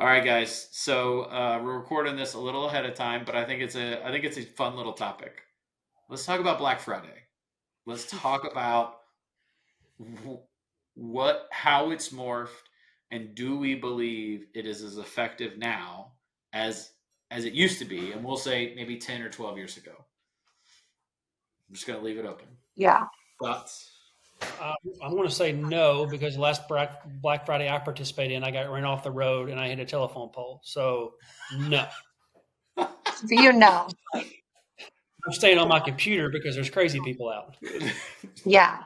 All right, guys. So we're recording this a little ahead of time, but I think it's a fun little topic. Let's talk about Black Friday. Let's talk about how it's morphed, and do we believe it is as effective now as as it used to be? And we'll say maybe 10 or 12 years ago. I'm just gonna leave it open. Yeah. Thoughts? Uh, I'm going to say no because the last Black Friday I participated in, I got ran off the road and I hit a telephone pole. So no, So you know. I'm staying on my computer because there's crazy people out. Yeah.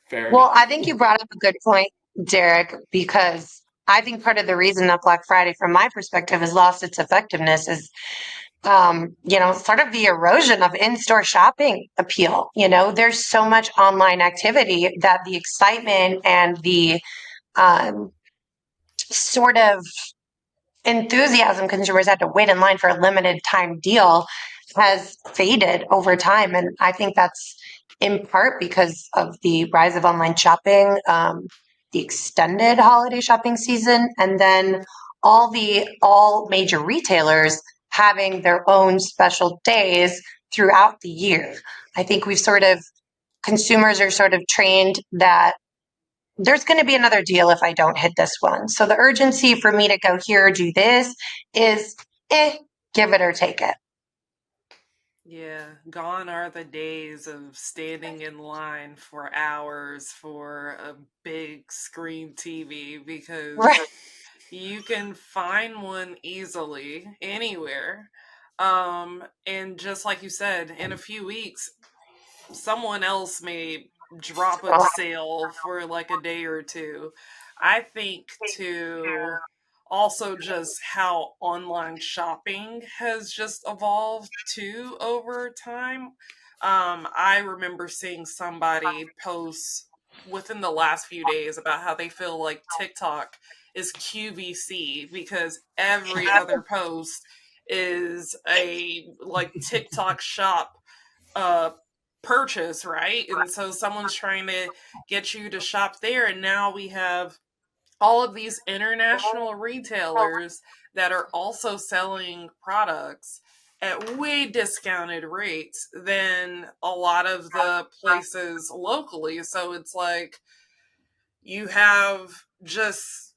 Fair Well, I enough. think you brought up a good point, Derek, because I think part of the reason that Black Friday, from my perspective, has lost its effectiveness is, sort of the erosion of in-store shopping appeal. There's so much online activity that the excitement and the um, sort of enthusiasm consumers had to wait in line for a limited time deal has faded over time. And I think that's in part because of the rise of online shopping, the extended holiday shopping season, and then all major retailers having their own special days throughout the year. I think consumers are sort of trained that there's going to be another deal if I don't hit this one. So the urgency for me to go here or do this is give it or take it. Yeah, gone are the days of standing in line for hours for a big screen TV because Right. you can find one easily anywhere. And just like you said, in a few weeks, someone else may drop a sale for like a day or two. I think to also just how online shopping has just evolved too over time. I remember seeing somebody post within the last few days about how they feel like TikTok is QVC because every other post is a like TikTok shop uh purchase, right? And so someone's trying to get you to shop there, and now we have all of these international retailers that are also selling products at way discounted rates than a lot of the places locally. So it's like you have just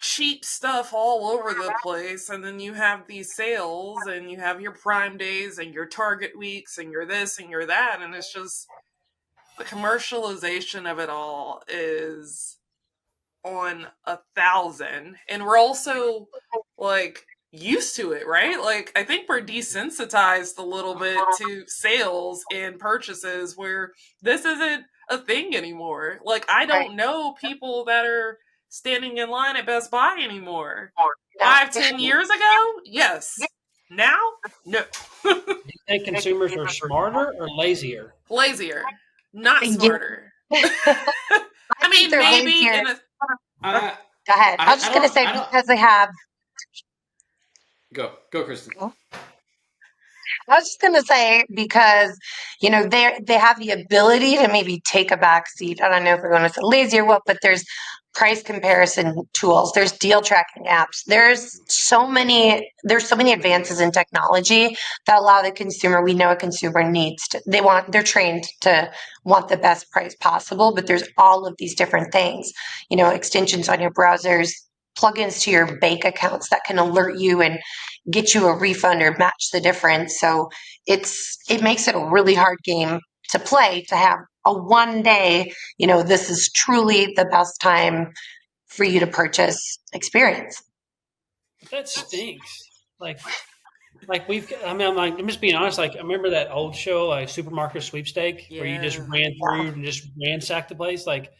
cheap stuff all over the place, and then you have these sales and you have your prime days and your target weeks and your this and your that, and it's just the commercialization of it all is on 1,000, and we're also like used to it, right? Like I think we're desensitized a little bit to sales and purchases where this isn't a thing anymore. Like I Right. don't know people that are standing in line at Best Buy anymore. No. 5, 10 years ago, yes. Now, no. Do you think consumers are smarter or lazier? Lazier, not Yeah. smarter. I I think mean, they're maybe lazier. in a I Go ahead. I was I just going to don't say I don't because they have go, Kristen. I was just gonna say because they have the ability to maybe take a back seat. I don't know if we want to say lazy or what, but there's price comparison tools. There's deal tracking apps. There's so many advances in technology that allow the consumer. We know a consumer needs to. They're trained to want the best price possible. But there's all of these different things. Extensions on your browsers, plugins to your bank accounts that can alert you and get you a refund or match the difference. So it makes it a really hard game to play to have a one day, this is truly the best time for you to purchase experience. But that stinks. I'm just being honest. Like, I remember that old show, like Supermarket Sweepstake, where you just yeah. ran through and just ransacked the place. Like,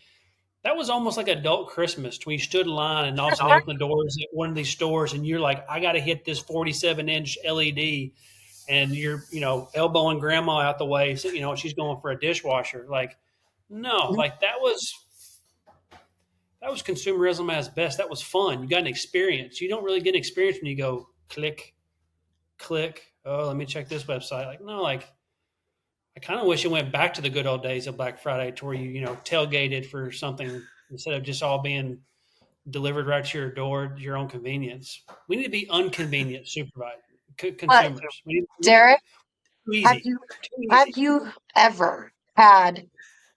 that was almost like adult Christmas when you stood in line and all of a sudden they opened the doors at one of these stores and you're like, I got to hit this 47-inch LED, and you're, elbowing grandma out the way. So, she's going for a dishwasher. Like, no, like that was consumerism at its best. That was fun. You got an experience. You don't really get an experience when you go click, click. Oh, let me check this website. Like, no, like I kind of wish it went back to the good old days of Black Friday to where you tailgated for something instead of just all being delivered right to your door, your own convenience. We need to be unconvenient But consumers. We need Derek, too have easy. you Too have easy. you ever had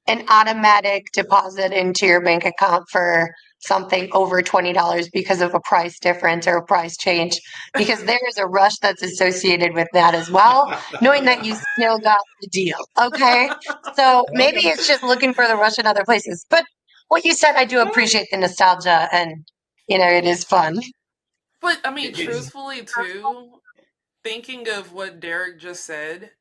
an automatic deposit into your bank account for something over $20 because of a price difference or a price change? Because there is a rush that's associated with that as well, knowing that you still got the deal. Okay. So maybe Okay. it's just looking for the rush in other places. But what you said, I do appreciate the nostalgia and it is fun. But I mean, It's truthfully, too, thinking of what Derek just said,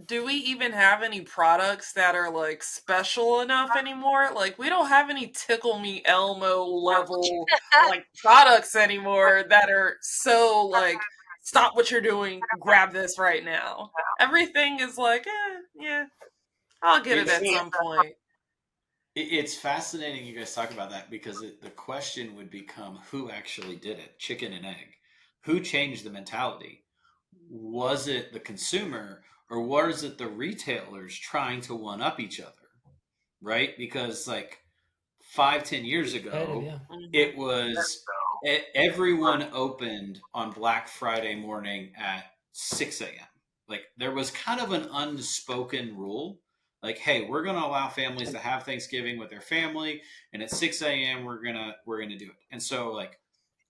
do we even have any products that are like special enough anymore? Like, we don't have any Tickle Me Elmo level like products anymore that are so like, stop what you're doing, grab this right now. Everything is like, yeah, I'll get it it's at some point. it's fascinating you guys talk about that because the question would become who actually did it, chicken and egg. Who changed the mentality? Was it the consumer or was it the retailers trying to one up each other? Right? Because like 5, 10 years Competitive, ago, yeah. Mhm. it was everyone opened on Black Friday morning at 6 a.m. Like there was kind of an unspoken rule, like, hey, we're going to allow families to have Thanksgiving with their family, and at 6 a.m. we're gonna do it. And so like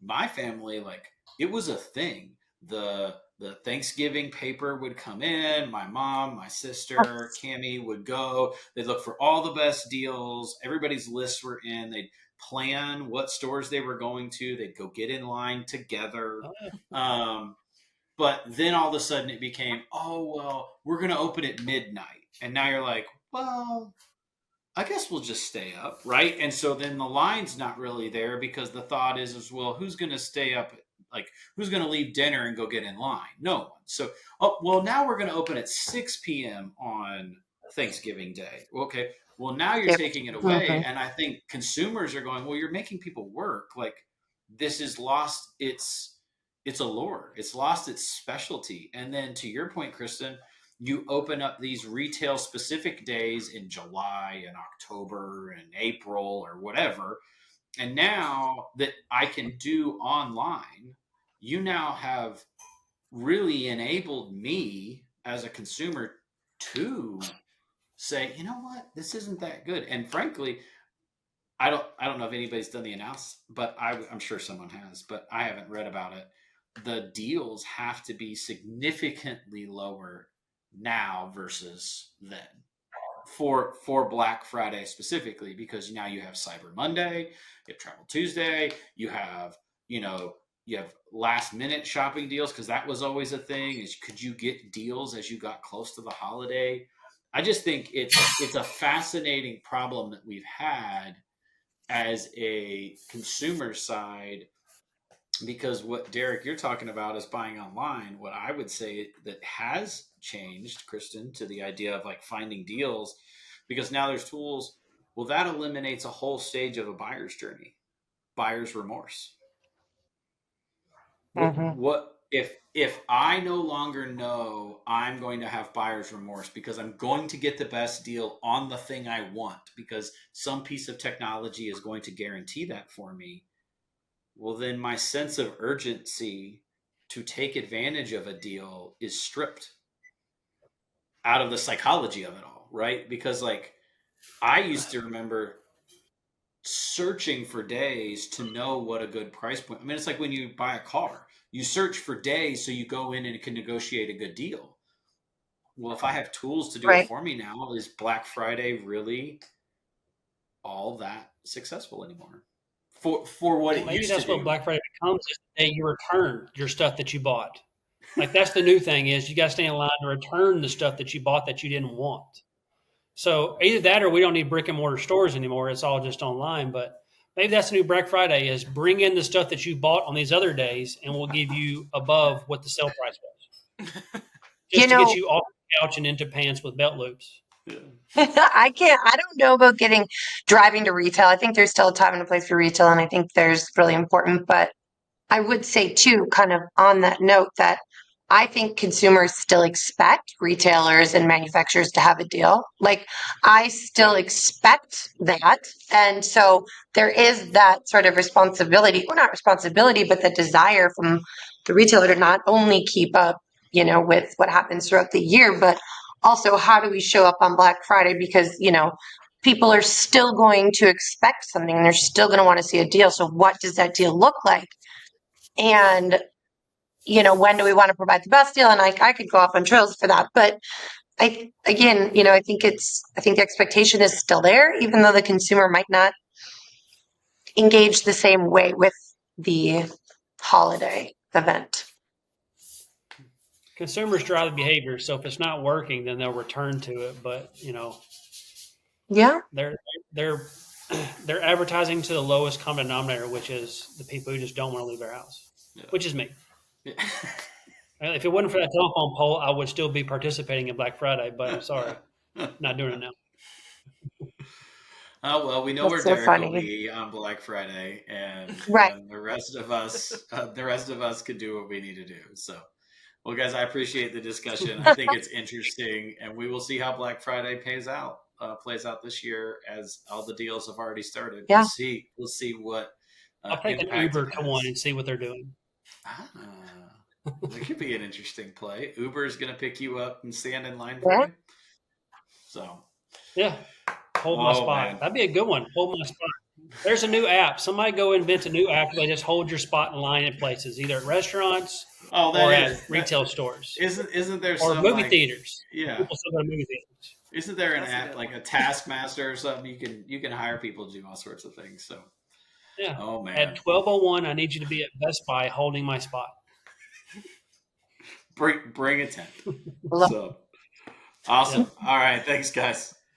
my family, like it was a thing. The Thanksgiving paper would come in. My mom, my sister, Cami would go. They'd look for all the best deals. Everybody's lists were in. They'd plan what stores they were going to. They'd go get in line together. Oh, yeah. Um, but then all of a sudden it became, oh, well, we're going to open at midnight. And now you're like, well, I guess we'll just stay up, right? And so then the line's not really there because the thought is well, who's going to stay up? Like, who's going to leave dinner and go get in line? No one. So, oh, well, now we're going to open at 6 p.m. on Thanksgiving Day. Okay. Well, now you're Yep. taking it away. Mhm. And I think consumers are going, well, you're making people work. Like, this has lost its allure. It's lost its specialty. And then to your point, Kristen, you open up these retail specific days in July and October and April or whatever. And now that I can do online, you now have really enabled me as a consumer to say, you know what, this isn't that good. And frankly, I don't know if anybody's done the analysis, but I'm sure someone has, but I haven't read about it. The deals have to be significantly lower now versus then for Black Friday specifically, because now you have Cyber Monday, you have Travel Tuesday, you know you have last minute shopping deals because that was always a thing. Is could you get deals as you got close to the holiday? I just think it's a fascinating problem that we've had as a consumer side, because what Derek you're talking about is buying online. What I would say that has changed, Kristen, to the idea of like finding deals, because now there's tools. Well, that eliminates a whole stage of a buyer's journey, buyer's remorse. Mhm. What if I no longer know I'm going to have buyer's remorse because I'm going to get the best deal on the thing I want because some piece of technology is going to guarantee that for me? Well, then my sense of urgency to take advantage of a deal is stripped out of the psychology of it all, right? Because like I used to remember searching for days to know what a good price point. I mean, it's like when you buy a car, you search for days so you go in and can negotiate a good deal. Well, if I have tools to do it Right. for me now, is Black Friday really all that successful anymore? For what Well, it maybe used to that's what do. Black Friday becomes is the day you return your stuff that you bought. Like that's the new thing is you got to stay in line to return the stuff that you bought that you didn't want. So either that or we don't need brick and mortar stores anymore. It's all just online. But maybe that's the new Black Friday is bring in the stuff that you bought on these other days and we'll give you above what the sale price was. You Just to get know, you off the couch and into pants with belt loops. Yeah. I don't know about driving to retail. I think there's still a time and a place for retail, and I think there's really important. But I would say too, kind of on that note, that I think consumers still expect retailers and manufacturers to have a deal. Like, I still expect that. And so there is that sort of responsibility, or not responsibility, but the desire from the retailer to not only keep up, with what happens throughout the year, but also how do we show up on Black Friday? Because, people are still going to expect something and they're still going to want to see a deal. So what does that deal look like? And when do we want to provide the best deal? And I could go off on trails for that. But I think the expectation is still there, even though the consumer might not engage the same way with the holiday event. Consumers drive the behavior, so if it's not working, then they'll return to it. But Yeah. they're advertising to the lowest common denominator, which is the people who just don't want to leave their house, which is me. Yeah. If it wasn't for that telephone pole, I would still be participating in Black Friday, but I'm sorry, not doing it now. Oh, well, we know where That's so Derek will funny. be on Black Friday, and Right. the rest of us could do what we need to do. So, well, guys, I appreciate the discussion. I think it's interesting, and we will see how Black Friday plays out this year, as all the deals have already started. Yeah. We'll see what I'll take an impact Uber it to has. one and see what they're doing. That could be an interesting play. Uber is going to pick you up and stand in line for you. So, yeah, hold my spot. Man. That'd be a good one. Hold my spot. There's a new app. Somebody go invent a new app where they just hold your spot in line at places, either at restaurants or at retail stores. Isn't there or some movie theaters? Yeah. People still go to movie theaters. Isn't there an app like a Taskmaster or something? You can hire people to do all sorts of things. So yeah. Oh man. At 12:01, I need you to be at Best Buy holding my spot. Bring a tent. So awesome. All right. Thanks, guys.